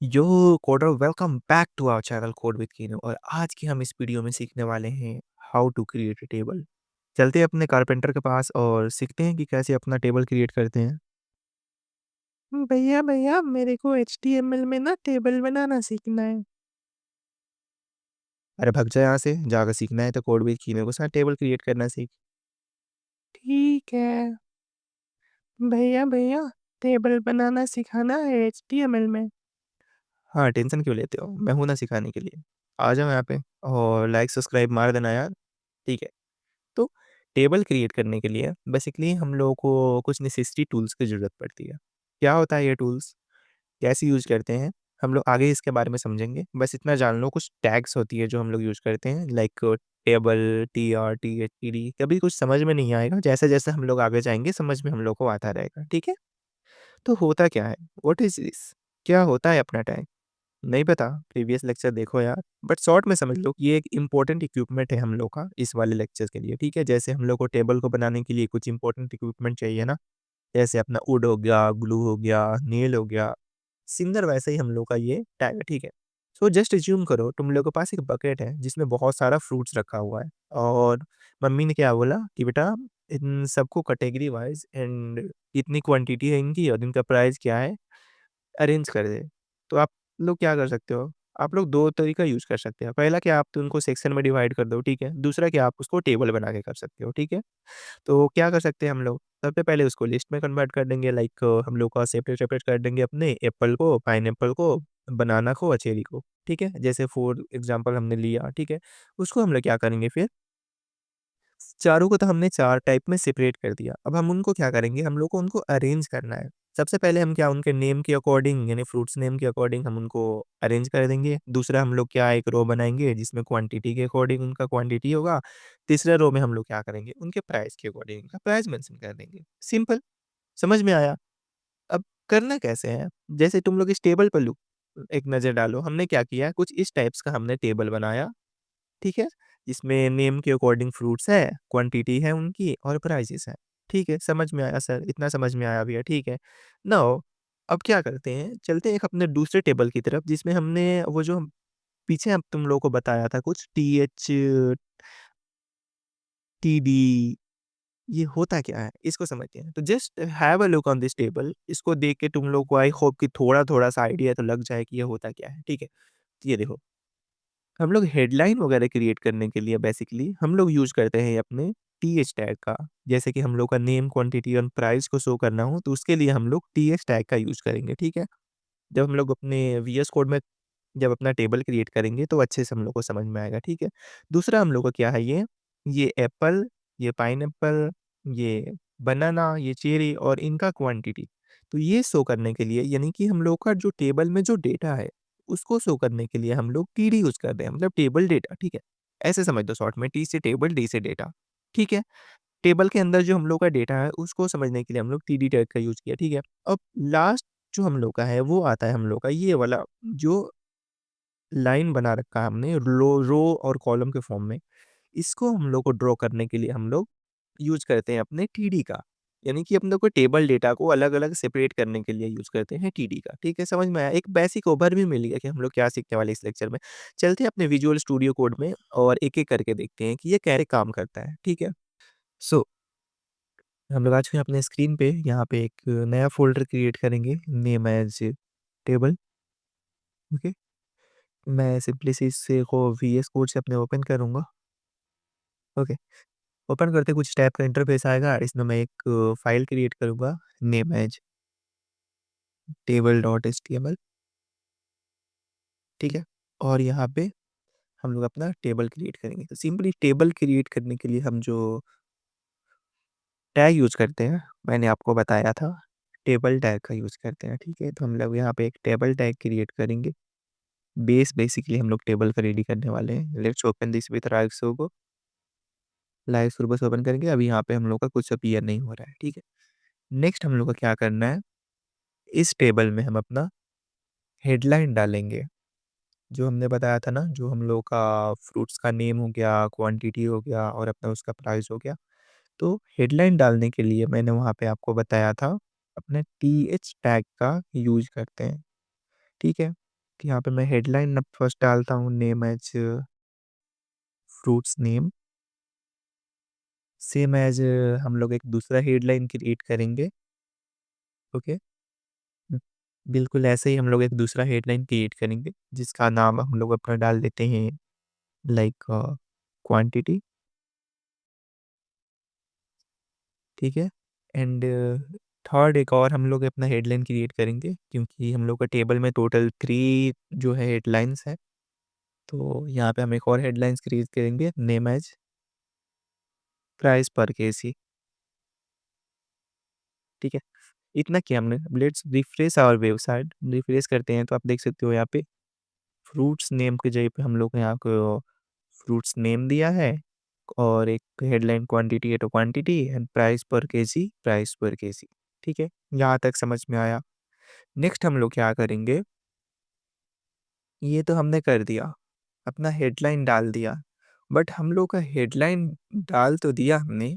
Yo coder welcome back to our channel code with कीनो और आज की हम इस वीडियो में सीखने वाले हैं how to create a table. चलते हैं अपने कारपेंटर के पास और सीखते हैं कि कैसे अपना टेबल क्रिएट करते हैं। भैया भैया मेरे को HTML में ना टेबल बनाना सीखना है। अरे भग जा यहाँ से, जाकर सीखना है तो कोड विद कीनो के साथ टेबल क्रिएट करना सीख। ठीक है भैया भैया, टेबल बनाना सिखाना है HTML में। हाँ, टेंशन क्यों लेते हो, मैं हूं ना सिखाने के लिए। आ जाओ यहाँ पे और लाइक सब्सक्राइब मार देना यार। ठीक है, तो टेबल क्रिएट करने के लिए बेसिकली हम लोगों को कुछ नेसेसरी टूल्स की ज़रूरत पड़ती है। क्या होता है ये टूल्स, कैसे यूज़ करते हैं, हम लोग आगे इसके बारे में समझेंगे। बस इतना जान लो, कुछ टैग्स होती है जो हम लोग यूज़ करते हैं लाइक टेबल, TR, THED। कभी कुछ समझ में नहीं आएगा, जैसे-जैसे हम लोग आगे जाएँगे समझ में हम लोग को आता रहेगा, ठीक है? तो होता क्या है? What is this? क्या होता है अपना टैग? नहीं पता? प्रीवियस लेक्चर देखो यार। बट शॉर्ट में समझ लो, ये एक इम्पोर्टेंट इक्विपमेंट है हम लोग का इस वाले लेक्चर के लिए, ठीक है? जैसे हम लोग को टेबल को बनाने के लिए कुछ इम्पोर्टेंट इक्विपमेंट चाहिए ना, जैसे अपना वुड हो गया, ग्लू हो गया, नेल हो गया, सिमिलर वैसे ही हम लोग का ये टैग है, ठीक है? सो जस्ट अज़्यूम करो तुम लोग के पास एक बकेट है जिसमें बहुत सारा फ्रूट्स रखा हुआ है और मम्मी ने क्या बोला कि बेटा इन सबको कैटेगरी वाइज़ एंड इतनी क्वांटिटी है इनकी और इनका प्राइस क्या है, अरेंज कर दे। तो आप लोग क्या कर सकते हो? आप लोग 2 तरीका यूज़ कर सकते हैं। पहला क्या, आप तो उनको सेक्शन में डिवाइड कर दो, ठीक है? दूसरा क्या, आप उसको टेबल बना के कर सकते हो, ठीक है? तो क्या कर सकते हैं हम लोग, सबसे पहले उसको लिस्ट में कन्वर्ट कर देंगे लाइक हम लोग का सेपरेट-सेपरेट कर देंगे अपने एप्पल को, पाइनएप्पल को, बनाना को और चेरी को, ठीक है? जैसे फॉर एग्ज़ाम्पल हमने लिया, ठीक है? उसको हम लोग क्या करेंगे फिर, चारों को तो हमने 4 टाइप में सेपरेट कर दिया। अब हम उनको क्या करेंगे, हम लोग को उनको अरेंज करना है। सबसे पहले हम क्या, उनके नेम के अकॉर्डिंग यानी फ्रूट्स नेम के अकॉर्डिंग हम उनको अरेंज कर देंगे। दूसरा हम लोग क्या, एक रो बनाएँगे जिसमें क्वांटिटी के अकॉर्डिंग उनका क्वांटिटी होगा। तीसरे रो में हम लोग क्या करेंगे, उनके प्राइस के अकॉर्डिंग उनका प्राइस मेंशन कर देंगे। सिंपल, समझ में आया? अब करना कैसे है? जैसे तुम लोग इस टेबल पर एक नज़र डालो। हमने क्या किया, कुछ इस टाइप्स का हमने टेबल बनाया। ठीक है? इसमें नेम के अकॉर्डिंग फ्रूट्स है, क्वांटिटी है उनकी और प्राइसेस हैं। ठीक है, समझ में आया सर, इतना समझ में आया भैया, ठीक है। नाउ अब क्या करते हैं, चलते हैं एक अपने दूसरे टेबल की तरफ जिसमें हमने वो जो पीछे अब तुम लोगों को बताया था कुछ THTD, ये होता क्या है? इसको समझते हैं। तो just have a look on this table. इसको देख के तुम लोग को आई होप कि थोड़ा-थोड़ा सा आइडिया तो लग जाए कि ये होता क्या है, ठीक है? तो ये देखो, हम लोग हेडलाइन वगैरह क्रिएट करने के लिए बेसिकली हम लोग यूज़ करते हैं अपने टीएच टैग का। जैसे कि हम लोग का नेम, क्वांटिटी और प्राइस को शो करना हो तो उसके लिए हम लोग टीएच टैग का यूज़ करेंगे, ठीक है? जब हम लोग अपने वीएस कोड में जब अपना टेबल क्रिएट करेंगे तो अच्छे से हम लोग को समझ में आएगा, ठीक है? दूसरा हम लोग का क्या है ये एप्पल, ये पाइनएप्पल, ये बनाना, ये चेरी और इनका क्वांटिटी। तो ये शो करने के लिए यानी कि हम लोग का जो टेबल में जो डेटा है, उसको शो करने के लिए हम लोग टीडी यूज़ कर रहे हैं मतलब टेबल डेटा, ठीक है? ऐसे समझ लो शॉर्ट में, टी से टेबल, डी से डेटा, ठीक है? टेबल के अंदर जो हम लोग का डेटा है उसको समझने के लिए हम लोग टीडी टैग का यूज़ किया, ठीक है? अब लास्ट जो हम लोग का है वो आता है हम लोग का ये वाला जो लाइन बना रखा है हमने रो और कॉलम के फॉर्म में। इसको हम लोग को ड्रॉ करने के लिए हम लोग यूज़ करते हैं अपने टीडी का। यानी कि अपने को टेबल डेटा को अलग-अलग सेपरेट करने के लिए यूज़ करते हैं टीडी का। ठीक है, समझ में आया? एक बेसिक ओवरव्यू मिल गया कि हम लोग क्या सीखने वाले हैं इस लेक्चर में। चलते हैं अपने विजुअल स्टूडियो कोड में और एक-एक करके देखते हैं कि ये कैसे काम करता है। ठीक है? सो हम लोग आज फिर अपने स्क्रीन पे यहाँ पे एक नया फ़ोल्डर क्रिएट करेंगे, नेम एज़ टेबल। ओके? मैं सिंपली से इसे को वीएस कोड से अपने ओपन करूँगा। ओके? ओपन करते कुछ टाइप का इंटरफ़ेस आएगा, इसमें मैं एक फ़ाइल क्रिएट करूँगा, नेम एज़ table.html, ठीक है? और यहाँ पे हम लोग अपना टेबल क्रिएट करेंगे। तो सिंपली टेबल क्रिएट करने के लिए हम जो टैग यूज़ करते हैं, मैंने आपको बताया था, टेबल टैग का यूज़ करते हैं, ठीक है? तो हम लोग यहाँ पे एक टेबल टैग क्रिएट करेंगे। बेसिकली हम लोग टेबल का रेडी करने वाले हैं। Let's open this with live server से ओपन करेंगे। अभी यहाँ पे हम लोग का कुछ अपीयर नहीं हो रहा है, ठीक है? नेक्स्ट हम लोग को क्या करना है, इस टेबल में हम अपना हेडलाइन डालेंगे। जो हमने बताया था ना, जो हम लोग का फ्रूट्स का नेम हो गया, क्वांटिटी हो गया और अपना उसका प्राइस हो गया। तो हेडलाइन डालने के लिए मैंने वहाँ पे आपको बताया था, अपने टीएच टैग का यूज़ करते हैं, ठीक है? कि यहाँ पे मैं हेडलाइन फर्स्ट डालता हूँ name as fruits name, same as हम लोग एक दूसरा हेडलाइन क्रिएट करेंगे, ओके? हुँ, बिल्कुल ऐसे ही हम लोग एक दूसरा हेडलाइन क्रिएट करेंगे, जिसका नाम हम लोग अपना डाल देते हैं लाइक क्वांटिटी, ठीक है? एंड थर्ड एक और हम लोग अपना हेडलाइन क्रिएट करेंगे क्योंकि हम लोग का टेबल में टोटल 3 जो है हेडलाइन्स हैं, तो यहाँ पे हम एक और हेडलाइन्स क्रिएट करेंगे name as price per KG, ठीक है? इतना किया हमने, let's refresh our website, refresh करते हैं तो आप देख सकते हो यहाँ पे फ्रूट्स नेम की जगह पे हम लोग यहाँ को फ्रूट्स नेम दिया है और एक हेडलाइन क्वांटिटी है तो quantity and price per KG, ठीक है? यहाँ तक समझ में आया। नेक्स्ट हम लोग क्या करेंगे, ये तो हमने कर दिया, अपना हेडलाइन डाल दिया, बट हम लोग का हेडलाइन डाल तो दिया हमने,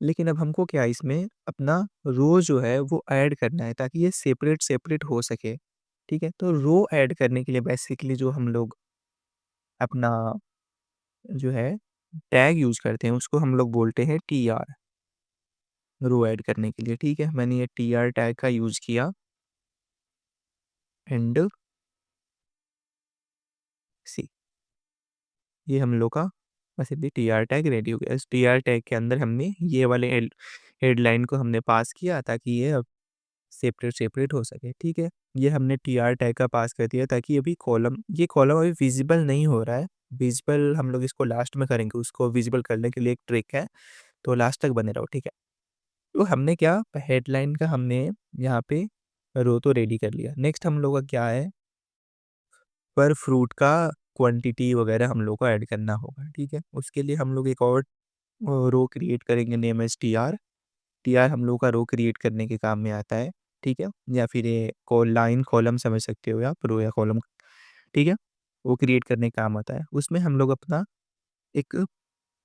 लेकिन अब हमको क्या इसमें अपना रो जो है वो ऐड करना है ताकि ये सेपरेट हो सके, ठीक है? तो रो ऐड करने के लिए बेसिकली जो हम लोग अपना जो है टैग यूज़ करते हैं उसको हम लोग बोलते हैं टीआर, रो ऐड करने के लिए, ठीक है? मैंने ये टीआर टैग का यूज़ किया एंड सी ये हम लोग का बस अभी टीआर टैग रेडी हो गया। इस टीआर टैग के अंदर हमने ये वाले हेडलाइन को हमने पास किया ताकि ये अब सेपरेट हो सके, ठीक है? ये हमने टीआर टैग का पास कर दिया ताकि अभी ये कॉलम अभी विज़िबल नहीं हो रहा है। विज़िबल हम लोग इसको लास्ट में करेंगे, उसको विज़िबल करने के लिए एक ट्रिक है, तो लास्ट तक बने रहो, ठीक है? तो हमने क्या हेडलाइन का हमने यहाँ पे रो तो रेडी कर लिया। नेक्स्ट हम लोग का क्या है, पर फ्रूट का क्वांटिटी वगैरह हम लोग को ऐड करना होगा, ठीक है? उसके लिए हम लोग एक और रो क्रिएट करेंगे नेम एज़ टीआर। टीआर हम लोग का रो क्रिएट करने के काम में आता है, ठीक है? या फिर ये लाइन कॉलम समझ सकते हो आप, रो या कॉलम, ठीक है? वो क्रिएट करने का काम आता है। उसमें हम लोग अपना एक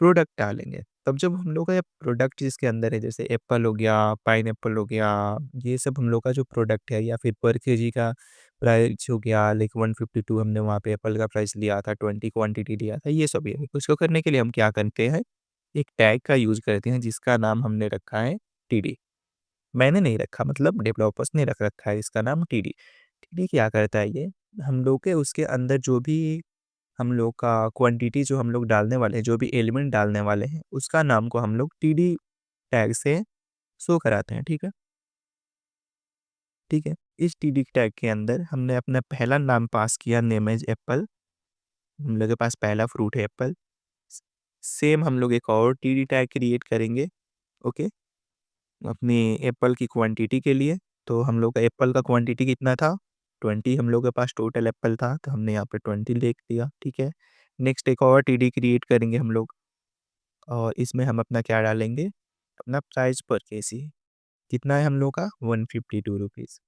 प्रोडक्ट डालेंगे। तब जब हम लोग का ये प्रोडक्ट जिसके अंदर है जैसे एप्पल हो गया, पाइनएप्पल हो गया, ये सब हम लोग का जो प्रोडक्ट है या फिर पर केजी का प्राइस हो गया लाइक 152 हमने वहाँ पे एप्पल का प्राइस लिया था, 20 क्वांटिटी लिया था, ये सब है। उसको करने के लिए हम क्या करते हैं, एक टैग का यूज़ करते हैं जिसका नाम हमने रखा है टीडी। मैंने नहीं रखा मतलब डेवलपर्स ने रख रखा है इसका नाम टीडी। टीडी क्या करता है ये, हम लोग के उसके अंदर जो भी हम लोग का क्वांटिटी जो हम लोग डालने वाले हैं, जो भी एलिमेंट डालने वाले हैं, उसका नाम को हम लोग टीडी टैग से शो कराते हैं, ठीक है? ठीक है? इस टीडी टैग के अंदर हमने अपना पहला नाम पास किया नेम एज़ एप्पल, हम लोग के पास पहला फ्रूट है एप्पल। स सेम हम लोग एक और टीडी टैग क्रिएट करेंगे, ओके? अपनी एप्पल की क्वांटिटी के लिए, तो हम लोग का एप्पल का क्वांटिटी कितना था? 20 हम लोग के पास टोटल एप्पल था, तो हमने यहाँ पे 20 लिख दिया, ठीक है? नेक्स्ट एक और टीडी क्रिएट करेंगे हम लोग और इसमें हम अपना क्या डालेंगे, अपना प्राइस पर केजी, कितना है हम लोग का? 152 रुपीज़,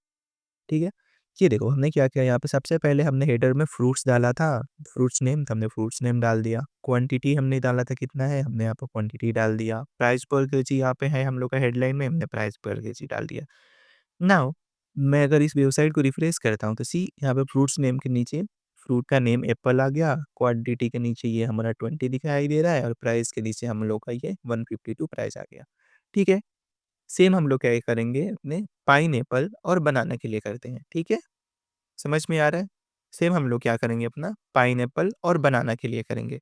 ठीक है? ये देखो हमने क्या किया यहाँ पे सबसे पहले हमने हेडर में फ्रूट्स डाला था, फ्रूट्स नेम तो हमने फ्रूट्स नेम डाल दिया। क्वांटिटी हमने डाला था कितना है, हमने यहाँ पे क्वांटिटी डाल दिया। प्राइस पर केजी यहाँ पे है हम लोग का हेडलाइन में, हमने प्राइस पर केजी डाल दिया। नाउ मैं अगर इस वेबसाइट को रिफ्रेश करता हूँ तो सी यहाँ पे फ्रूट्स नेम के नीचे फ्रूट का नेम एप्पल आ गया, क्वांटिटी के नीचे ये हमारा 20 दिखाई दे रहा है और प्राइस के नीचे हम लोग का ये 152 प्राइस आ गया। ठीक है? सेम हम लोग क्या करेंगे अपने पाइनएप्पल और बनाना के लिए करते हैं, ठीक है? समझ में आ रहा है? सेम हम लोग क्या करेंगे अपना पाइनएप्पल और बनाना के लिए करेंगे,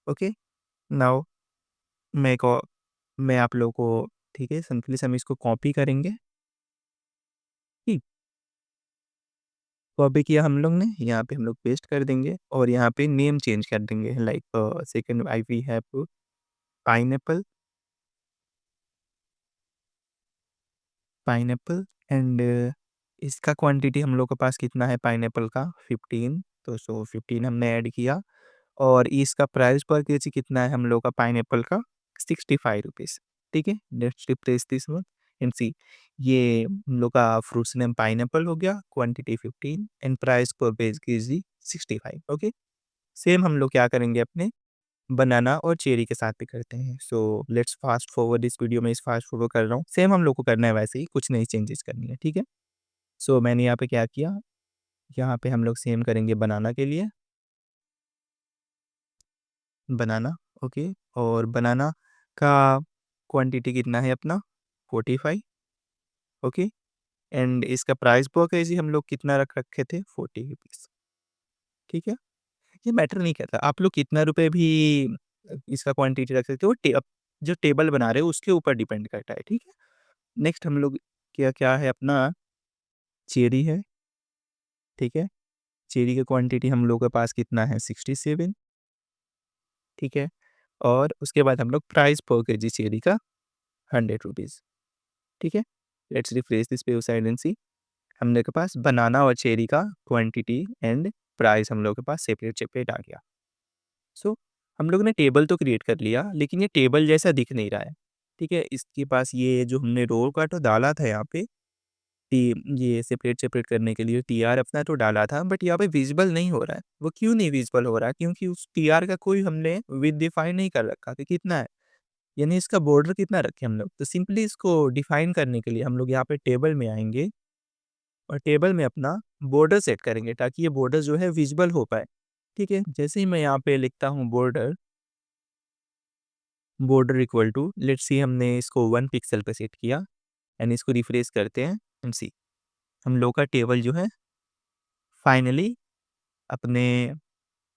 ओके? नाउ मैं को मैं आप लोगों को ठीक है, सिंपली से हम इसको कॉपी करेंगे, ठीक? कॉपी किया हम लोग ने, यहाँ पे हम लोग पेस्ट कर देंगे और यहाँ पे नेम चेंज कर देंगे like second I we have pineapple pineapple and इसका क्वांटिटी हम लोग के पास कितना है पाइनएप्पल का 15 तो 15 हमने ऐड किया और इसका प्राइस पर केजी कितना है हम लोग का पाइनएप्पल का 65 रुपीज़, ठीक है? Let's replace this one and see ये हम लोग का फ्रूट्स नेम पाइनएप्पल हो गया, quantity 15 and price per kg 65, okay? Same हम लोग क्या करेंगे अपने बनाना और चेरी के साथ भी करते हैं। सो लेट्स फास्ट फॉरवर्ड इस वीडियो में इस फास्ट फॉरवर्ड कर रहा हूँ। सेम हम लोग को करना है वैसे ही, कुछ नई चेंजेस करनी है, ठीक है? सो मैंने यहाँ पे क्या किया, यहाँ पे हम लोग सेम करेंगे बनाना के लिए, बनाना, ओके। और बनाना का क्वांटिटी कितना है अपना 45, ओके। एंड इसका प्राइस पर केजी हम लोग कितना रख रखे थे 40 रुपीज़, ठीक है। ये मैटर नहीं करता आप लोग कितना रुपए भी इसका क्वांटिटी रख सकते हो, जो टेबल बना रहे हो उसके ऊपर डिपेंड करता है, ठीक है। नेक्स्ट हम लोग क्या क्या है अपना चेरी है, ठीक है। चेरी का क्वांटिटी हम लोग के पास कितना है 67, ठीक है। और उसके बाद हम लोग प्राइस पर केजी चेरी का 100 रुपीज़, ठीक है। लेट्स रिफ्रेश दिस पे साइड एंड सी, हम लोग के पास बनाना और चेरी का क्वांटिटी एंड प्राइस हम लोग के पास सेपरेट सेपरेट आ गया। सो हम लोग ने टेबल तो क्रिएट कर लिया, लेकिन ये टेबल जैसा दिख नहीं रहा है, ठीक है। इसके पास ये जो हमने रो का तो डाला था यहाँ पे, टी ये सेपरेट सेपरेट करने के लिए टीआर अपना तो डाला था, बट यहाँ पे विजिबल नहीं हो रहा है। वो क्यों नहीं विजिबल हो रहा है? क्योंकि उस टीआर का कोई हमने विड्थ डिफाइन नहीं कर रखा कि कितना है, यानी इसका बॉर्डर कितना रखें हम लोग। तो सिंपली इसको डिफाइन करने के लिए हम लोग यहाँ पे टेबल में आएँगे और टेबल में अपना बॉर्डर सेट करेंगे ताकि ये बॉर्डर जो है विजिबल हो पाए, ठीक है। जैसे ही मैं यहाँ पे लिखता हूँ border, border equal to let's see हमने इसको 1 पिक्सेल पे सेट किया एंड इसको रिफ्रेश करते हैं एंड सी हम लोग का टेबल जो है फाइनली अपने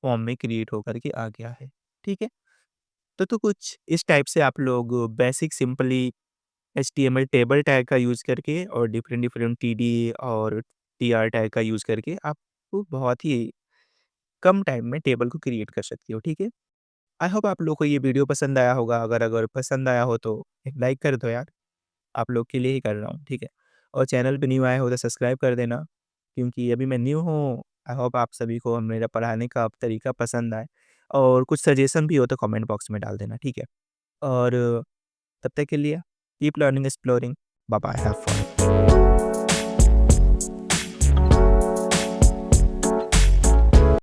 फॉर्म में क्रिएट होकर के आ गया है, ठीक है। तो कुछ इस टाइप से आप लोग basic simply HTML table tag का यूज़ करके और डिफरेंट डिफरेंट टीडी और टीआर टैग का यूज़ करके आप बहुत ही कम टाइम में टेबल को क्रिएट कर सकते हो, ठीक है। आई होप आप लोग को ये वीडियो पसंद आया होगा, अगर अगर पसंद आया हो तो एक लाइक कर दो यार, आप लोग के लिए ही कर रहा हूँ, ठीक है। और चैनल पे न्यू आए हो तो सब्सक्राइब कर देना, क्योंकि अभी मैं न्यू हूँ। आई होप आप सभी को मेरा पढ़ाने का तरीका पसंद आए, और कुछ सजेशन भी हो तो कमेंट बॉक्स में डाल देना, ठीक है। और तब तक के लिए keep learning exploring, bye bye, have fun.